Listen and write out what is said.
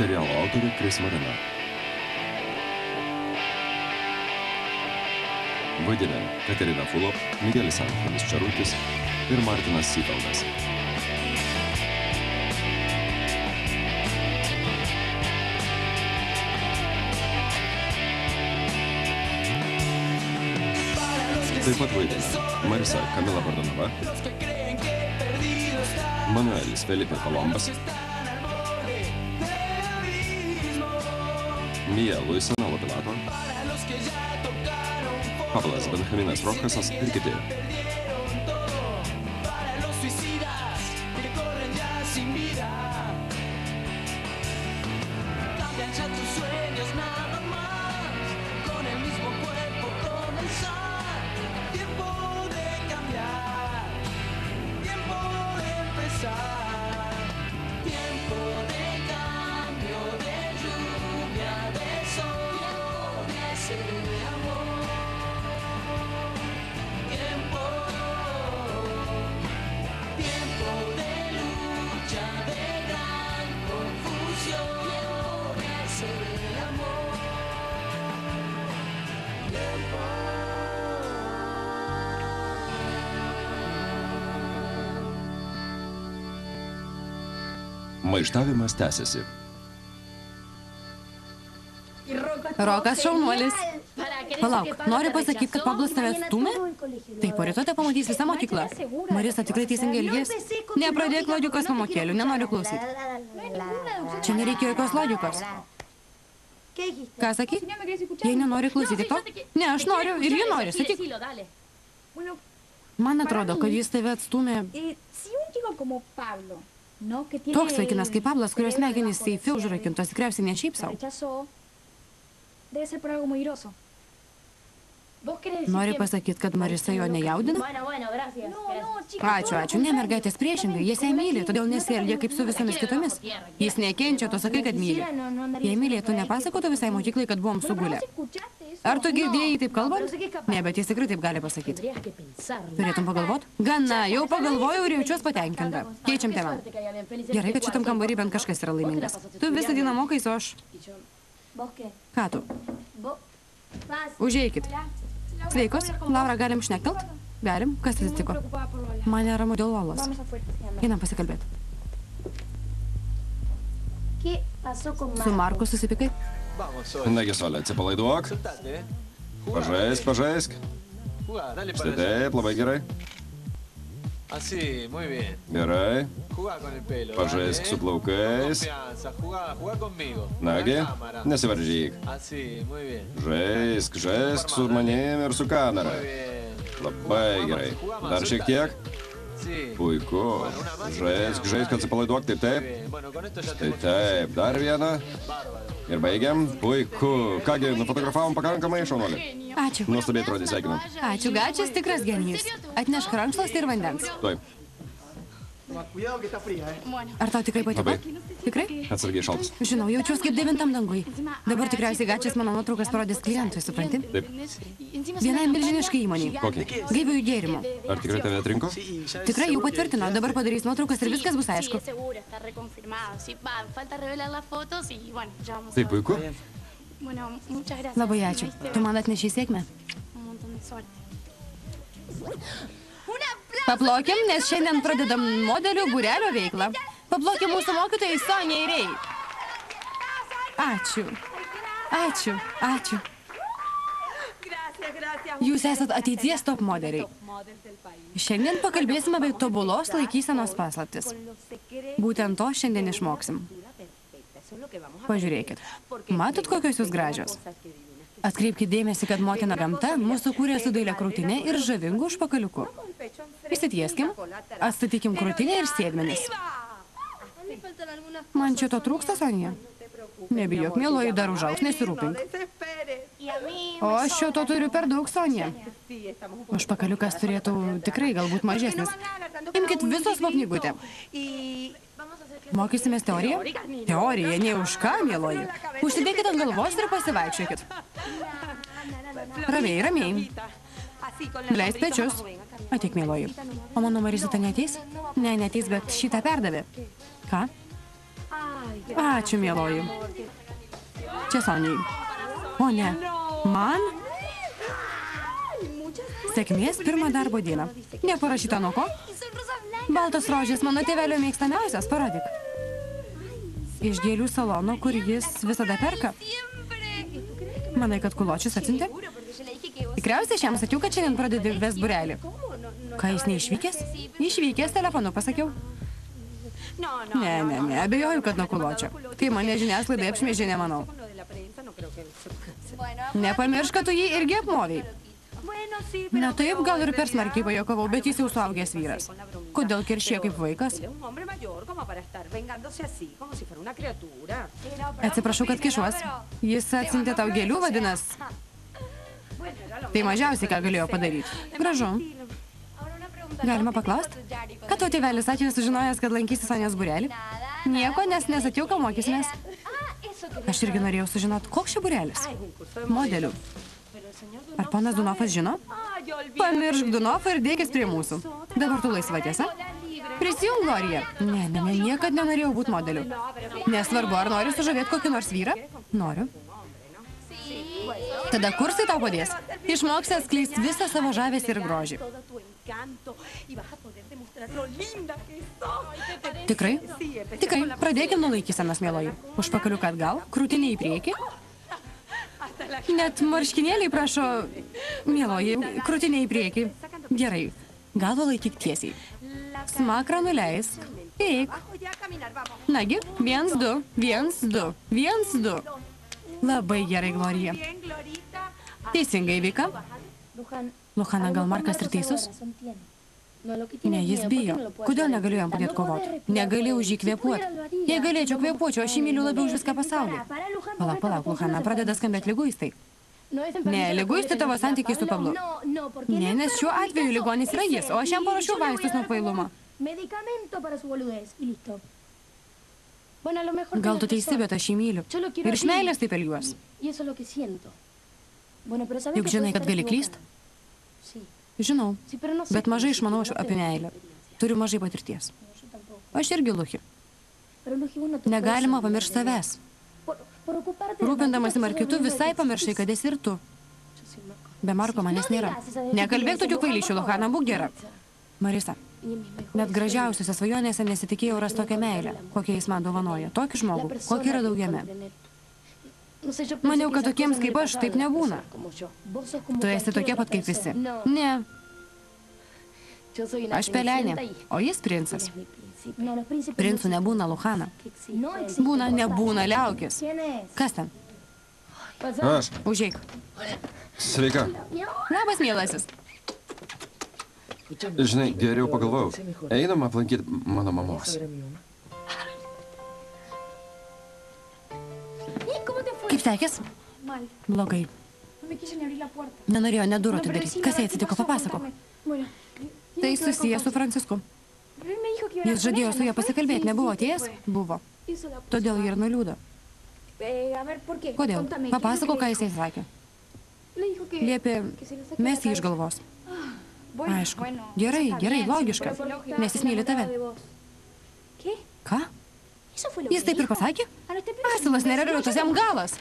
Serialo autorė Kris Marina. Vaidina Katerina Fulop, Miguelis Angelis Čarutis ir Martinas Syfeldas. Taip pat vaidina Marisa Kamila Vardanova, Manuelis Felipe Colombas, Mija Luisana Lopilato, Pablas Benjaminas Rochasas ir kiti. Maištavimas tęsiasi. Rokas šaunuolis. Palauk, nori pasakyti, kad Pablas tave atstūmė? Taip, po ryto te pamatys visą mokyklą. Marisa tikrai teisingai elgės? Nepradėk logikos pamokėlių, nenoriu klausyti. Čia nereikia jokios logikos. Ką sakyk? Jei nenori klausyti to? Ne, aš noriu ir ji nori, sakyk. Man atrodo, kad jis tave atstūmė. Toks vaikinas kaip Pablas, kurios smegenys seife užrakintos, tikriausiai ne šiaip savo. Nori pasakyti, kad Marisa jo nejaudina? Ačiū, ne mergaitės priešingai, jis ją myli, todėl nesielgia kaip su visomis kitomis. Jis nekenčia, tu sakai, kad myli. Jei mylėtų, nepasakotų visai mokyklai, kad buvom sugulę. Ar tu girdėjai taip kalbant? Ne, bet jis tikrai taip gali pasakyti. Turėtum pagalvot? Gana, jau pagalvojau ir jaučiuos patenkinta. Keičiam temą. Gerai, kad šitam kambarį bent kažkas yra laimingas. Tu visą dieną mokais, o aš... Ką tu? Užeikit. Sveikos, Laura, galim šnektelt? Galim, kas atsitiko? Man neramu dėl Lolos. Einam pasikalbėti. Su Marku susipikai? Nagi, Solė, atsipalaiduok. Pažaisk. Štai taip, labai gerai. Gerai. Pažaisk su plaukais. Nagi, nesivaržyk. Žaisk su manim ir su kamera. Labai gerai. Dar šiek tiek. Puiku. Žaisk, atsipalaiduok, taip. Štai taip, dar vieną. Ir baigiam. Puiku. Kągi, nufotografavom pakankamai, šaunuolį. Ačiū. Nuostabiai atrodė, sveikinam. Ačiū, Gačias tikras genijus. Atnešk rankšluostį ir vandens. Taip. Ar tau tikrai patiko? Labai. Tikrai? Atsargiai šaltas. Žinau, jaučiuos kaip 9 dangui. Dabar tikriausiai Gačias mano nuotraukas parodės klientui, supranti? Taip. Vienai milžiniškai įmoniai. Kokiai? Gaiviųjų gėrimų. Ar tikrai tave atrinko? Tikrai jau patvirtino, dabar padarys nuotraukas ir viskas bus aišku. Taip, puiku. Labai ačiū. Tu man atnešiai sėkmę. Paplokim, nes šiandien pradedam modelių būrelio veiklą. Paplokim mūsų mokytojai Sonia ir Rei. Ačiū. Jūs esat ateities top modeliai. Šiandien pakalbėsim apie tobulos laikysenos paslaptis. Būtent to šiandien išmoksim. Pažiūrėkit. Matot, kokios jūs gražios? Atkreipkite dėmesį, kad motina gamta mūsų kūrė su dailė krūtinė ir žavingu užpakaliuku. Įsitieskim, atstatykim krūtinę ir sėdmenis. Man čia to trūksta, Sonija? Nebijok, mieloji, dar užaugs, nesirūpink. O aš šio to turiu per daug, Sonija. Užpakaliukas turėtų tikrai galbūt mažesnis. Imkit visos po knygutę. Mokysimės teoriją? Teorija, ne už ką, mieloji. Užsidėkit ant galvos ir pasivaikščiokit. Ramiai. Leis pečius. Ateik, mieloji. O mano Marisita neateis? Ne, neateis, bet šitą perdavė. Ką? Ačiū, mieloji. Čia Sonijai. O ne, man? Sėkmės pirmą darbo dieną. Neparašyta nuo ko? Baltos rožės mano tėvelio mėgstamiausias, parodyk. Iš gėlių salono, kur jis visada perka. Manai, kad kuločius atsiuntė? Tikriausiai aš jam sakiau, kad šiandien pradedi ves burelį. Ką, jis neišvykęs? Išvykęs, telefonu pasakiau. Ne, abejoju, kad nuo kuločio. Kai mane žiniasklaidai apšmėžė, nemanau. Nepamiršk, kad tu jį irgi apmovei. Na taip, gal ir per smarkiai pajokavau, bet jis jau suaugęs vyras. Kodėl keršė kaip vaikas? Atsiprašau, kad kišuos. Jis atsiuntė tau gėlių, vadinas. Tai mažiausiai, ką galėjo padaryti. Gražu. Galima paklausti? Ką tavo tėvelis sakė, sužinojęs, kad lankysi Sonijos būrelį? Nieko, nes nesakiau, ką mokysimės. Aš irgi norėjau sužinoti, koks čia būrelis. Modelių. Ar ponas Dunofas žino? Pamiršk Dunofą ir dėkis prie mūsų. Dabar tu laisva, tiesa? Prisijung, Glorija. Ne, niekad nenorėjau būti modeliu. Nesvarbu, ar nori sužavėti kokį nors vyrą? Noriu. Tada kursai tau padės. Išmoksi atskleisti visą savo žavesį ir grožį. Tikrai? Tikrai. Pradėkim nuo laikysenos, mieloji. Užpakaliuką atgal, krūtinė į priekį. Net marškinėliai prašo, mieloji, krūtinė į priekį. Gerai. Galvą laikyk tiesiai. Smakrą nuleisk. Eik. Nagi, 1, 2, 1, 2, 1, 2. Labai gerai, Glorija. Teisingai, Vika. Luhana, gal Markas ir teisus? Ne, jis bijo. Kodėl negaliu jam padėti kovoti? Negali už jį kvėpuoti. Jei galėčiau kvėpuočiau, aš jį myliu labiau už viską pasaulyje. Palauk, Luhana, pradeda skambėti liguistai. Ne, liguistai tavo santykiai su Pablu. Ne, nes šiuo atveju ligonis yra jis, o aš jam parašiau vaistus nuo kvailumo. Gal tu teisi, bet aš jį myliu. Ir iš meilės taip elgiuos. Juk žinai, kad gali klyst? Žinau, bet mažai išmanau apie meilę. Turiu mažai patirties. Aš irgi, Luhi. Negalima pamiršti savęs. Rūpindamasi Markitu visai pamiršai, kad esi ir tu. Be Marko manęs nėra. Nekalbėk tokių kvailysčių, Luhana, būk gera. Marisa, net gražiausiuose svajonėse nesitikėjau ras tokią meilę, kokią jis man dovanoja. Tokį žmogų, kokį radau jame. Maniau, kad tokiems kaip aš taip nebūna. Tu esi tokia pat kaip visi. Ne. Aš pelenė, o jis princas. Princų nebūna, Luhana. Būna, nebūna, liaukis. Kas ten? Aš. Užeik. Sveika. Labas, mielasis. Žinai, geriau pagalvojau. Einam aplankyti mano mamos. Kaip sekės? Blogai. Nenorėjo net durų atidaryti. Kas jai atsitiko, papasakok. Tai susijęs su Francisku. Jis žadėjo su juo pasikalbėti, nebuvo atėjęs? Buvo. Todėl jį ir nuliūdo. Kodėl? Papasakok, ką jisai sakė. Liepė mesti jį iš galvos. Aišku. Gerai, logiška. Nes jis myli tave. Ką? Jis taip ir pasakė? Asilas nereliuotas jam galas.